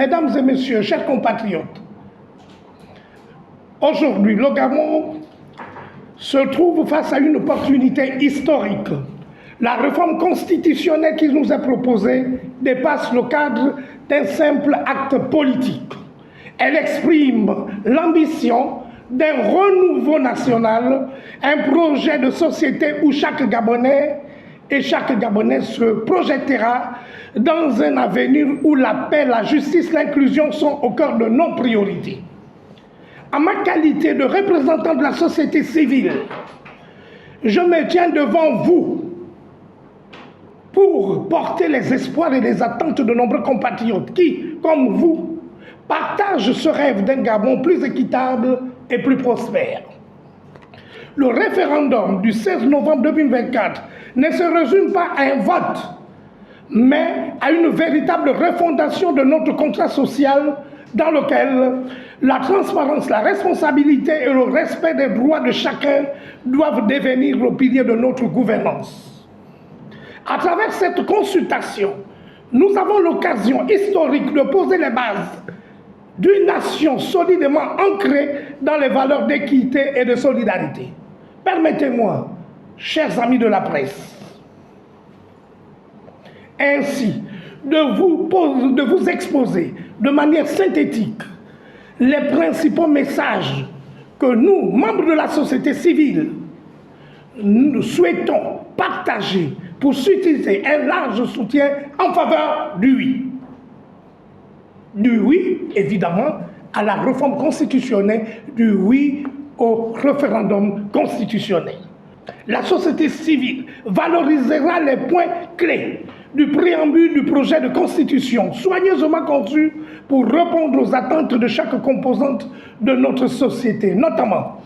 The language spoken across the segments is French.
Mesdames et messieurs, chers compatriotes, aujourd'hui, le Gabon se trouve face à une opportunité historique. La réforme constitutionnelle qui nous est proposée dépasse le cadre d'un simple acte politique. Elle exprime l'ambition d'un renouveau national, un projet de société où chaque Gabonais et chaque Gabonais se projettera dans un avenir où la paix, la justice, l'inclusion sont au cœur de nos priorités. En ma qualité de représentant de la société civile, je me tiens devant vous pour porter les espoirs et les attentes de nombreux compatriotes qui, comme vous, partagent ce rêve d'un Gabon plus équitable et plus prospère. Le référendum du 16 novembre 2024 ne se résume pas à un vote, mais à une véritable refondation de notre contrat social dans lequel la transparence, la responsabilité et le respect des droits de chacun doivent devenir le pilier de notre gouvernance. À travers cette consultation, nous avons l'occasion historique de poser les bases d'une nation solidement ancrée dans les valeurs d'équité et de solidarité. Permettez-moi, chers amis de la presse, ainsi de vous exposer de manière synthétique les principaux messages que nous, membres de la société civile, nous souhaitons partager pour susciter un large soutien en faveur du oui. Du oui, évidemment, à la réforme constitutionnelle, du oui au référendum constitutionnel. La société civile valorisera les points clés du préambule du projet de constitution, soigneusement conçu pour répondre aux attentes de chaque composante de notre société, notamment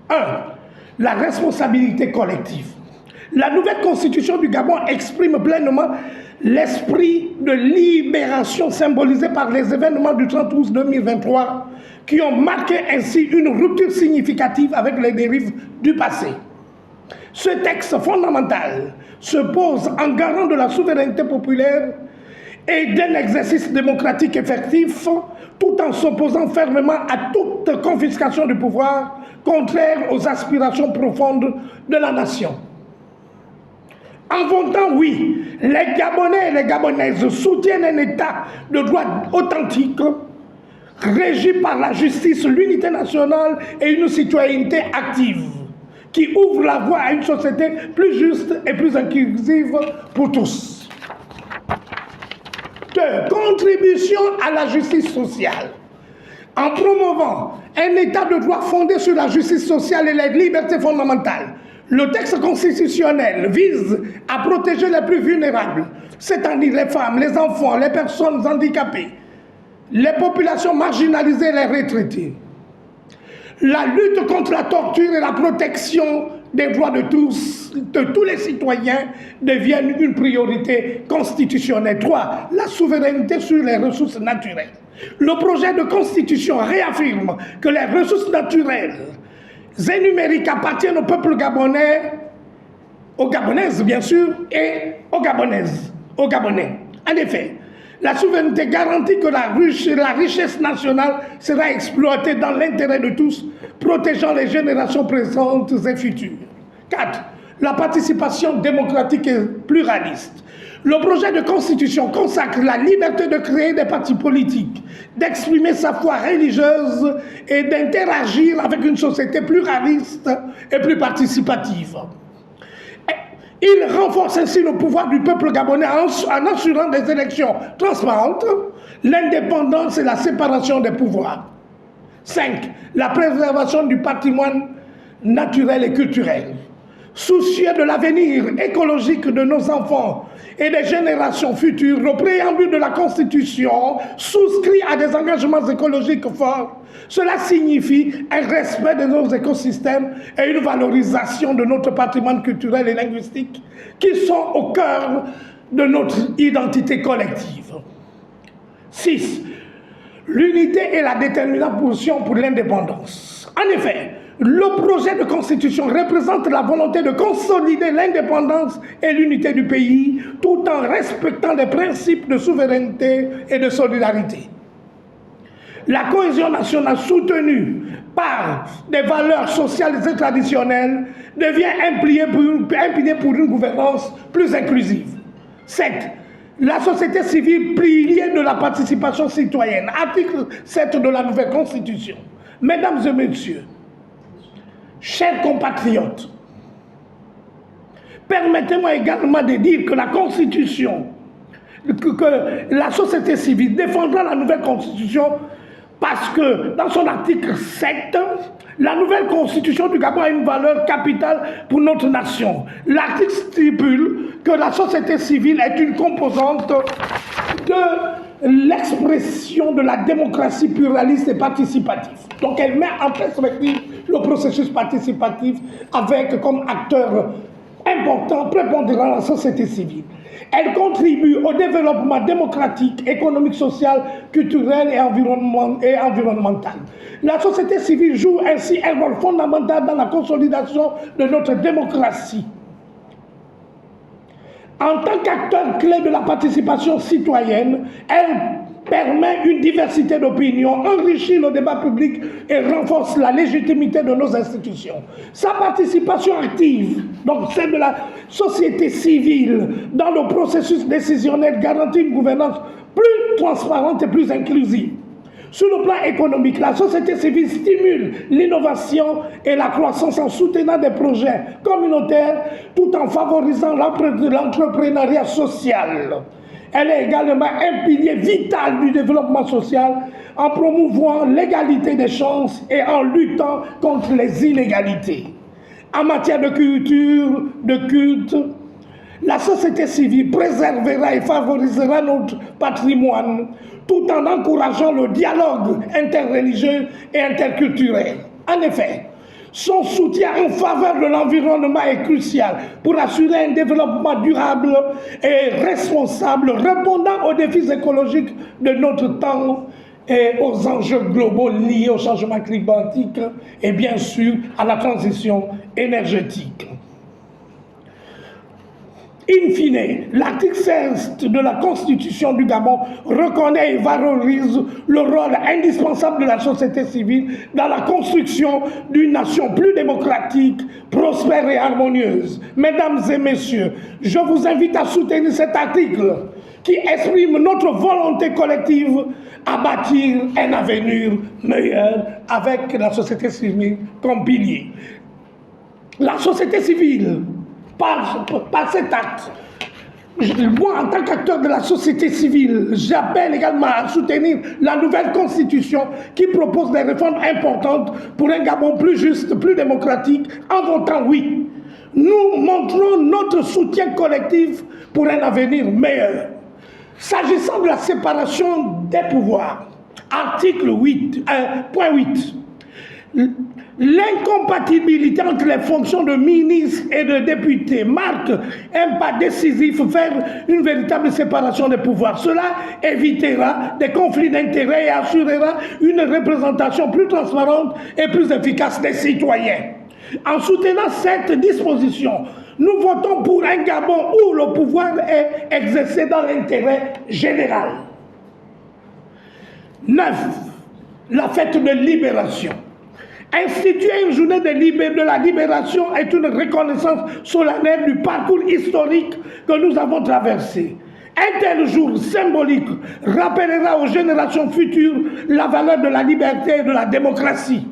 1. La responsabilité collective. La nouvelle constitution du Gabon exprime pleinement l'esprit de libération symbolisé par les événements du 30 août 2023 qui ont marqué ainsi une rupture significative avec les dérives du passé. Ce texte fondamental se pose en garant de la souveraineté populaire et d'un exercice démocratique effectif, tout en s'opposant fermement à toute confiscation du pouvoir contraire aux aspirations profondes de la nation. En votant oui, les Gabonais et les Gabonaises soutiennent un État de droit authentique, régi par la justice, l'unité nationale et une citoyenneté active, qui ouvre la voie à une société plus juste et plus inclusive pour tous. 2. Contribution à la justice sociale. En promouvant un État de droit fondé sur la justice sociale et les libertés fondamentales, le texte constitutionnel vise à protéger les plus vulnérables, c'est-à-dire les femmes, les enfants, les personnes handicapées, les populations marginalisées et les retraités. La lutte contre la torture et la protection des droits de tous les citoyens deviennent une priorité constitutionnelle. 3. La souveraineté sur les ressources naturelles. Le projet de constitution réaffirme que les ressources naturelles et numériques appartiennent au peuple gabonais, aux Gabonaises bien sûr, et aux Gabonaises, aux Gabonais. En effet, la souveraineté garantit que la richesse nationale sera exploitée dans l'intérêt de tous, protégeant les générations présentes et futures. 4. La participation démocratique et pluraliste. Le projet de constitution consacre la liberté de créer des partis politiques, d'exprimer sa foi religieuse et d'interagir avec une société pluraliste et plus participative. Il renforce ainsi le pouvoir du peuple gabonais en assurant des élections transparentes, l'indépendance et la séparation des pouvoirs. 5. La préservation du patrimoine naturel et culturel. Soucieux de l'avenir écologique de nos enfants et des générations futures, le préambule de la Constitution souscrit à des engagements écologiques forts. Cela signifie un respect de nos écosystèmes et une valorisation de notre patrimoine culturel et linguistique qui sont au cœur de notre identité collective. 6. L'unité est la déterminante position pour l'indépendance. En effet, Le projet de constitution représente la volonté de consolider l'indépendance et l'unité du pays tout en respectant les principes de souveraineté et de solidarité. La cohésion nationale soutenue par des valeurs sociales et traditionnelles devient un pilier pour une gouvernance plus inclusive. 7. La société civile, pilier de la participation citoyenne. Article 7 de la nouvelle Constitution. Mesdames et messieurs, chers compatriotes, permettez-moi également de dire que la Constitution, que la société civile défendra la nouvelle Constitution parce que dans son article 7, la nouvelle Constitution du Gabon a une valeur capitale pour notre nation. L'article stipule que la société civile est une composante de l'expression de la démocratie pluraliste et participative. Donc elle met en perspective le processus participatif avec comme acteur important, prépondérant la société civile. Elle contribue au développement démocratique, économique, social, culturel et environnemental. La société civile joue ainsi un rôle fondamental dans la consolidation de notre démocratie. En tant qu'acteur clé de la participation citoyenne, elle permet une diversité d'opinions, enrichit le débat public et renforce la légitimité de nos institutions. Sa participation active, donc celle de la société civile, dans le processus décisionnel garantit une gouvernance plus transparente et plus inclusive. Sur le plan économique, la société civile stimule l'innovation et la croissance en soutenant des projets communautaires tout en favorisant l'entrepreneuriat social. Elle est également un pilier vital du développement social en promouvant l'égalité des chances et en luttant contre les inégalités. En matière de culture, de culte, la société civile préservera et favorisera notre patrimoine tout en encourageant le dialogue interreligieux et interculturel. En effet, son soutien en faveur de l'environnement est crucial pour assurer un développement durable et responsable répondant aux défis écologiques de notre temps et aux enjeux globaux liés au changement climatique et bien sûr à la transition énergétique. In fine, l'article 16 de la Constitution du Gabon reconnaît et valorise le rôle indispensable de la société civile dans la construction d'une nation plus démocratique, prospère et harmonieuse. Mesdames et messieurs, je vous invite à soutenir cet article qui exprime notre volonté collective à bâtir un avenir meilleur avec la société civile comme pilier. La société civile, par cet acte, moi, en tant qu'acteur de la société civile, j'appelle également à soutenir la nouvelle Constitution qui propose des réformes importantes pour un Gabon plus juste, plus démocratique, en votant oui. Nous montrons notre soutien collectif pour un avenir meilleur. S'agissant de la séparation des pouvoirs, article 8, point 8, l'incompatibilité entre les fonctions de ministre et de député marque un pas décisif vers une véritable séparation des pouvoirs. Cela évitera des conflits d'intérêts et assurera une représentation plus transparente et plus efficace des citoyens. En soutenant cette disposition, nous votons pour un Gabon où le pouvoir est exercé dans l'intérêt général. 9. La fête de libération. Instituer une journée de la libération est une reconnaissance solennelle du parcours historique que nous avons traversé. Un tel jour symbolique rappellera aux générations futures la valeur de la liberté et de la démocratie,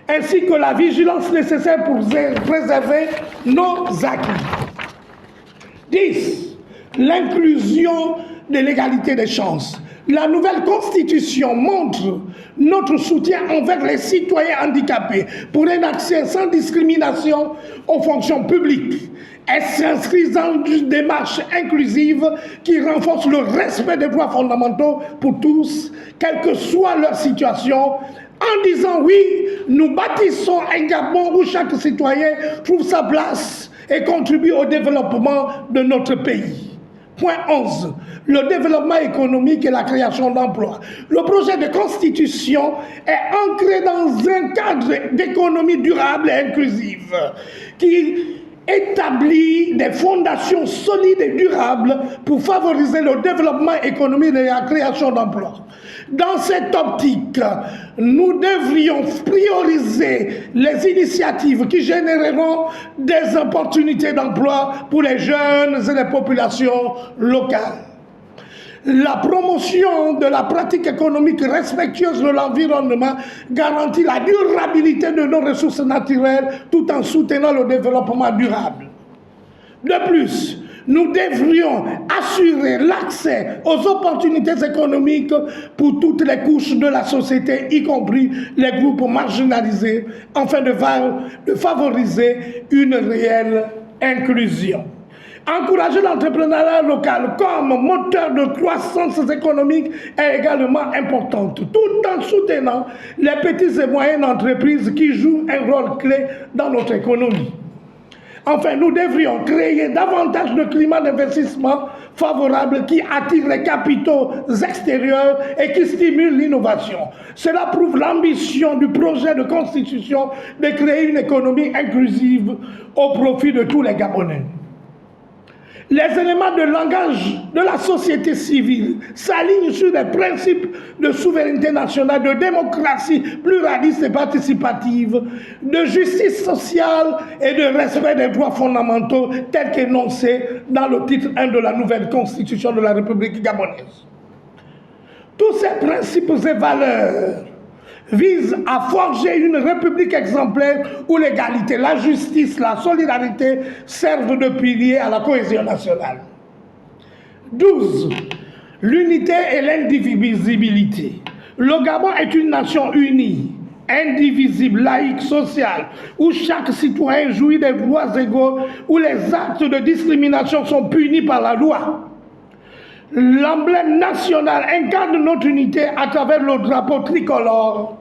ainsi que la vigilance nécessaire pour préserver nos acquis. 10. L'inclusion de l'égalité des chances. La nouvelle Constitution montre notre soutien envers les citoyens handicapés pour un accès sans discrimination aux fonctions publiques. Elle s'inscrit dans une démarche inclusive qui renforce le respect des droits fondamentaux pour tous, quelle que soit leur situation. En disant oui, nous bâtissons un Gabon où chaque citoyen trouve sa place et contribue au développement de notre pays. Point 11. Le développement économique et la création d'emplois. Le projet de constitution est ancré dans un cadre d'économie durable et inclusive qui établit des fondations solides et durables pour favoriser le développement économique et la création d'emplois. Dans cette optique, nous devrions prioriser les initiatives qui généreront des opportunités d'emploi pour les jeunes et les populations locales. La promotion de la pratique économique respectueuse de l'environnement garantit la durabilité de nos ressources naturelles tout en soutenant le développement durable. De plus, nous devrions assurer l'accès aux opportunités économiques pour toutes les couches de la société, y compris les groupes marginalisés, afin de favoriser une réelle inclusion. Encourager l'entrepreneuriat local comme moteur de croissance économique est également importante, tout en soutenant les petites et moyennes entreprises qui jouent un rôle clé dans notre économie. Enfin, nous devrions créer davantage de climat d'investissement favorable qui attire les capitaux extérieurs et qui stimule l'innovation. Cela prouve l'ambition du projet de constitution de créer une économie inclusive au profit de tous les Gabonais. Les éléments de langage de la société civile s'alignent sur des principes de souveraineté nationale, de démocratie pluraliste et participative, de justice sociale et de respect des droits fondamentaux tels qu'énoncés dans le titre 1 de la nouvelle constitution de la République gabonaise. Tous ces principes et valeurs vise à forger une république exemplaire où l'égalité, la justice, la solidarité servent de pilier à la cohésion nationale. 12. L'unité et l'indivisibilité. Le Gabon est une nation unie, indivisible, laïque, sociale, où chaque citoyen jouit des droits égaux, où les actes de discrimination sont punis par la loi. L'emblème national incarne notre unité à travers le drapeau tricolore,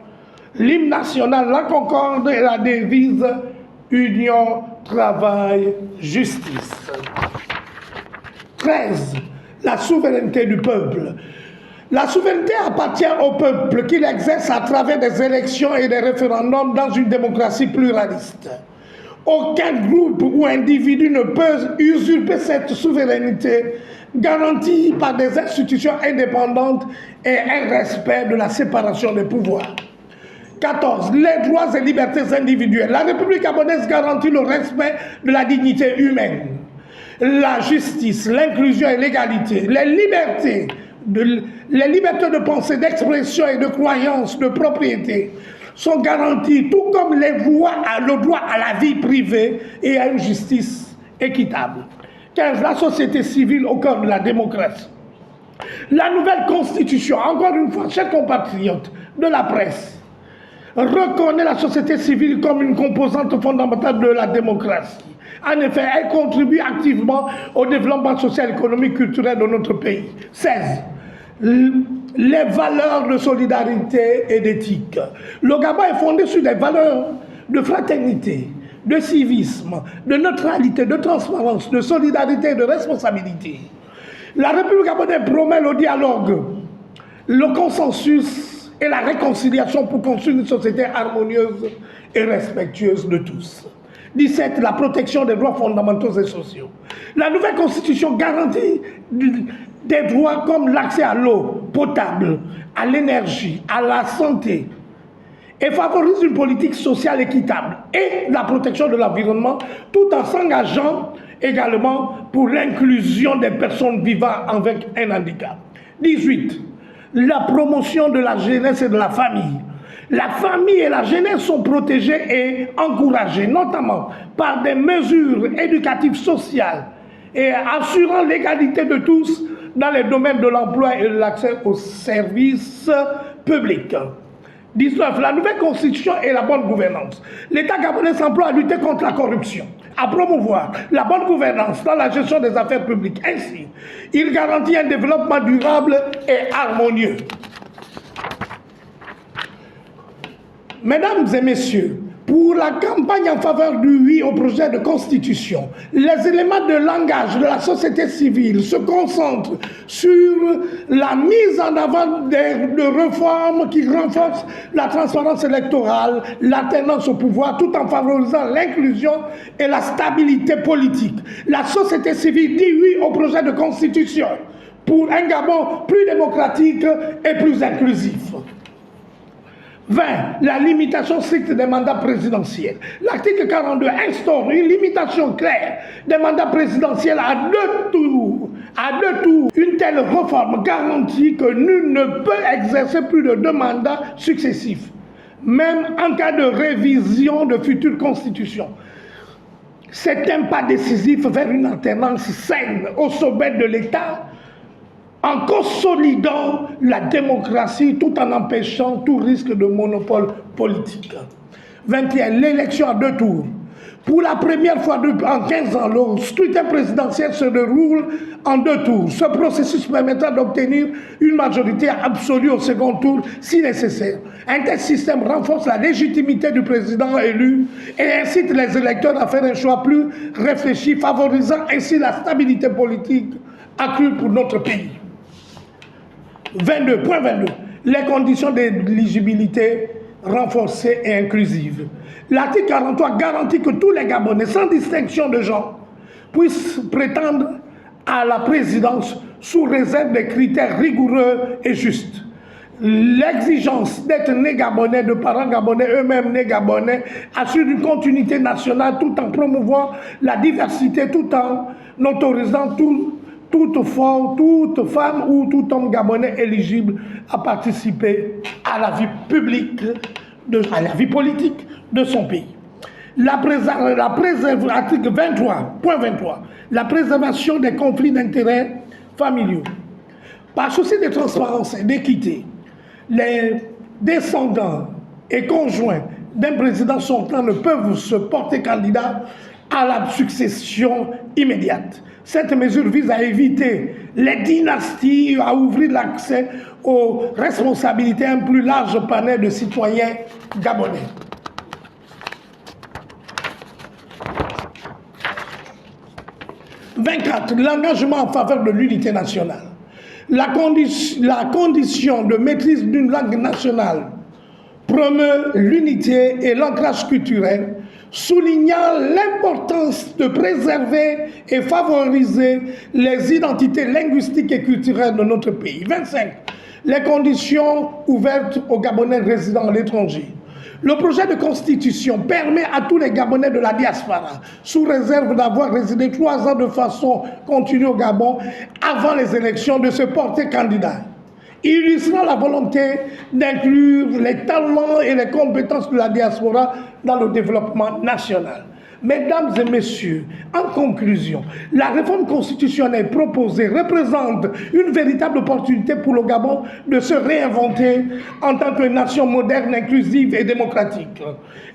l'hymne national, la concorde et la devise Union, Travail, Justice. 13. La souveraineté du peuple. La souveraineté appartient au peuple qui l'exerce à travers des élections et des référendums dans une démocratie pluraliste. Aucun groupe ou individu ne peut usurper cette souveraineté garantie par des institutions indépendantes et un respect de la séparation des pouvoirs. 14. Les droits et libertés individuelles. La République gabonaise garantit le respect de la dignité humaine, la justice, l'inclusion et l'égalité, les libertés de pensée, d'expression et de croyance, de propriété sont garanties, tout comme le droit à la vie privée et à une justice équitable. 15. La société civile au cœur de la démocratie. La nouvelle constitution, encore une fois, chers compatriotes de la presse, reconnaît la société civile comme une composante fondamentale de la démocratie. En effet, elle contribue activement au développement social, économique, culturel de notre pays. 16. Les valeurs de solidarité et d'éthique. Le Gabon est fondé sur des valeurs de fraternité, de civisme, de neutralité, de transparence, de solidarité et de responsabilité. La République gabonaise promet le dialogue, le consensus et la réconciliation pour construire une société harmonieuse et respectueuse de tous. 17. La protection des droits fondamentaux et sociaux. La nouvelle constitution garantit des droits comme l'accès à l'eau potable, à l'énergie, à la santé, et favorise une politique sociale équitable et la protection de l'environnement, tout en s'engageant également pour l'inclusion des personnes vivant avec un handicap. 18. La promotion de la jeunesse et de la famille. La famille et la jeunesse sont protégées et encouragées, notamment par des mesures éducatives sociales et assurant l'égalité de tous dans les domaines de l'emploi et de l'accès aux services publics. 19. La nouvelle constitution et la bonne gouvernance. L'État gabonais s'emploie à lutter contre la corruption, à promouvoir la bonne gouvernance dans la gestion des affaires publiques. Ainsi, il garantit un développement durable et harmonieux. Mesdames et messieurs, Pour la campagne en faveur du oui au projet de constitution, les éléments de langage de la société civile se concentrent sur la mise en avant de réformes qui renforcent la transparence électorale, l'alternance au pouvoir, tout en favorisant l'inclusion et la stabilité politique. La société civile dit oui au projet de constitution pour un Gabon plus démocratique et plus inclusif. 20. La limitation stricte des mandats présidentiels. L'article 42 instaure une limitation claire des mandats présidentiels à deux tours. Une telle réforme garantit que nul ne peut exercer plus de 2 mandats successifs, même en cas de révision de futures constitutions. C'est un pas décisif vers une alternance saine au sommet de l'État, en consolidant la démocratie tout en empêchant tout risque de monopole politique. 21. L'élection à 2 tours. Pour la première fois en 15 ans, le scrutin présidentiel se déroule en 2 tours. Ce processus permettra d'obtenir une majorité absolue au second tour si nécessaire. Un tel système renforce la légitimité du président élu et incite les électeurs à faire un choix plus réfléchi, favorisant ainsi la stabilité politique accrue pour notre pays. 22. Les conditions d'éligibilité renforcées et inclusives. L'article 43 garantit que tous les Gabonais, sans distinction de genre, puissent prétendre à la présidence sous réserve des critères rigoureux et justes. L'exigence d'être né gabonais, de parents gabonais, eux-mêmes nés gabonais, assure une continuité nationale tout en promouvant la diversité, tout en autorisant toute femme ou tout homme gabonais éligible à participer à la vie publique, à la vie politique de son pays. Article 23.23, la préservation des conflits d'intérêts familiaux. Par souci de transparence et d'équité, les descendants et conjoints d'un président sortant ne peuvent se porter candidat à la succession immédiate. Cette mesure vise à éviter les dynasties, à ouvrir l'accès aux responsabilités à un plus large panel de citoyens gabonais. « 24. L'engagement en faveur de l'unité nationale. La condition de maîtrise d'une langue nationale promeut l'unité et l'ancrage culturel, soulignant l'importance de préserver et favoriser les identités linguistiques et culturelles de notre pays. 25. Les conditions ouvertes aux Gabonais résidant à l'étranger. Le projet de constitution permet à tous les Gabonais de la diaspora, sous réserve d'avoir résidé 3 ans de façon continue au Gabon avant les élections, de se porter candidat, illustrant la volonté d'inclure les talents et les compétences de la diaspora dans le développement national. Mesdames et messieurs, en conclusion, la réforme constitutionnelle proposée représente une véritable opportunité pour le Gabon de se réinventer en tant que nation moderne, inclusive et démocratique.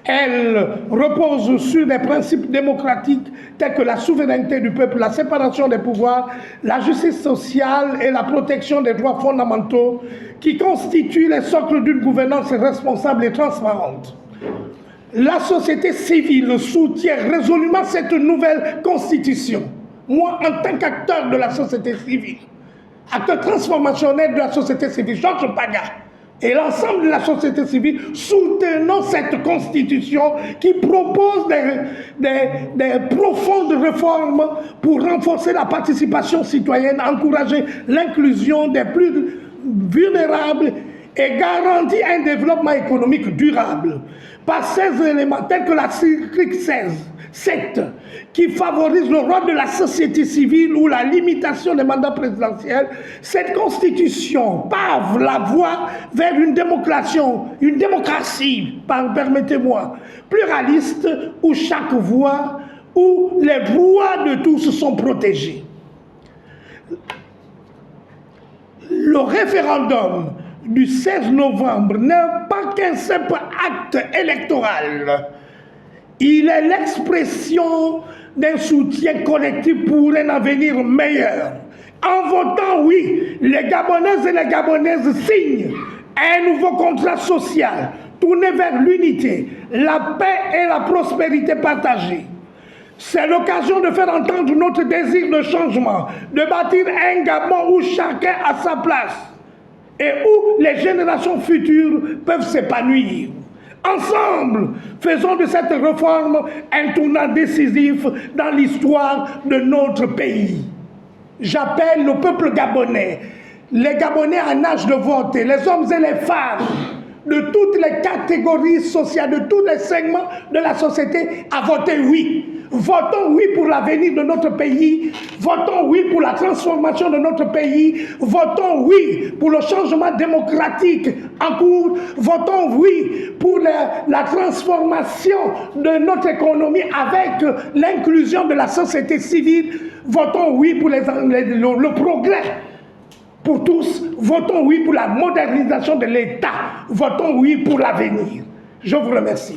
Elle repose sur des principes démocratiques tels que la souveraineté du peuple, la séparation des pouvoirs, la justice sociale et la protection des droits fondamentaux qui constituent les socles d'une gouvernance responsable et transparente. La société civile soutient résolument cette nouvelle constitution. Moi, en tant qu'acteur de la société civile, acteur transformationnel de la société civile, Georges Paga, et l'ensemble de la société civile, soutenons cette constitution qui propose des profondes réformes pour renforcer la participation citoyenne, encourager l'inclusion des plus vulnérables et garantit un développement économique durable. Par ces éléments tels que l'article 7, qui favorise le rôle de la société civile ou la limitation des mandats présidentiels, cette constitution pave la voie vers une démocratie, permettez-moi, pluraliste, où chaque voix, où les voix de tous sont protégées. Le référendum du 16 novembre n'est pas qu'un simple acte électoral. Il est l'expression d'un soutien collectif pour un avenir meilleur. En votant oui, les Gabonaises et les Gabonaises signent un nouveau contrat social tournée vers l'unité, la paix et la prospérité partagée. C'est l'occasion de faire entendre notre désir de changement, de bâtir un Gabon où chacun a sa place et où les générations futures peuvent s'épanouir. Ensemble, faisons de cette réforme un tournant décisif dans l'histoire de notre pays. J'appelle le peuple gabonais, les Gabonais en âge de voter, les hommes et les femmes, de toutes les catégories sociales, de tous les segments de la société, à voter oui. Votons oui pour l'avenir de notre pays, votons oui pour la transformation de notre pays, votons oui pour le changement démocratique en cours, votons oui pour la transformation de notre économie avec l'inclusion de la société civile, votons oui pour le progrès pour tous, votons oui pour la modernisation de l'État, votons oui pour l'avenir. Je vous remercie.